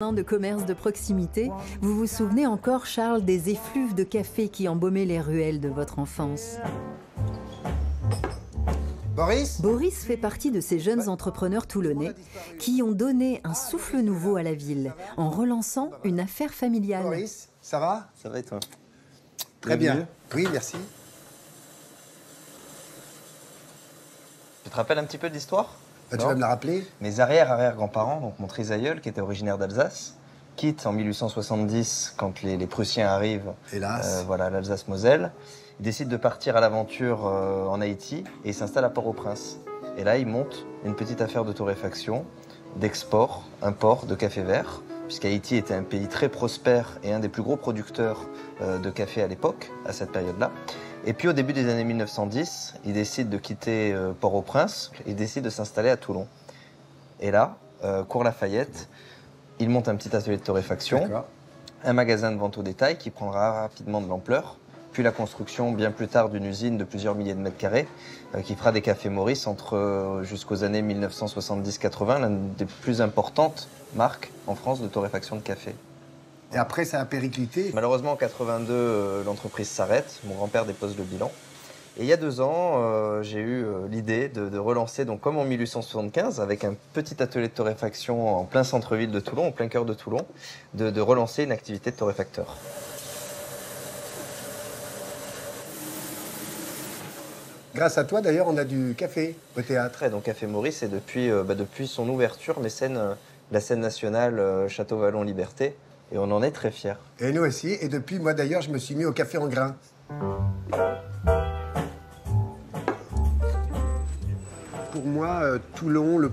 De commerce de proximité, vous vous souvenez encore, Charles, des effluves de café qui embaumaient les ruelles de votre enfance? Boris fait partie de ces jeunes entrepreneurs toulonnais qui ont donné un souffle nouveau à la ville en relançant une affaire familiale. Boris, ça va? Ça va et toi? Très bien. Oui, merci. Tu te rappelles un petit peu de l'histoire? Tu vas me la rappeler? Mes arrière-arrière-grands-parents, donc mon trisaïeul, qui était originaire d'Alsace, quitte en 1870, quand les Prussiens arrivent, Hélas. voilà, l'Alsace-Moselle. Il décide de partir à l'aventure en Haïti et il s'installe à Port-au-Prince. Et là, il monte une petite affaire de torréfaction, d'export, import de café vert, puisqu'Haïti était un pays très prospère et un des plus gros producteurs de café à l'époque, à cette période-là. Et puis au début des années 1910, il décide de quitter Port-au-Prince, il décide de s'installer à Toulon. Et là, cours Lafayette, il monte un petit atelier de torréfaction, un magasin de vente au détail qui prendra rapidement de l'ampleur, puis la construction bien plus tard d'une usine de plusieurs milliers de mètres carrés qui fera des cafés Maurice jusqu'aux années 1970-80, l'une des plus importantes marques en France de torréfaction de café. Et après, ça a périclité. Malheureusement, en 82, l'entreprise s'arrête. Mon grand-père dépose le bilan. Et il y a 2 ans, j'ai eu l'idée de relancer, donc comme en 1875, avec un petit atelier de torréfaction en plein centre-ville de Toulon, en plein cœur de Toulon, de relancer une activité de torréfacteur. Grâce à toi, d'ailleurs, on a du café au théâtre. Et donc Café Maurice, et depuis son ouverture, la scène nationale Château-Vallon-Liberté, et on en est très fiers. Et nous aussi. Et depuis, moi d'ailleurs, je me suis mis au café en grains. Pour moi, Toulon, le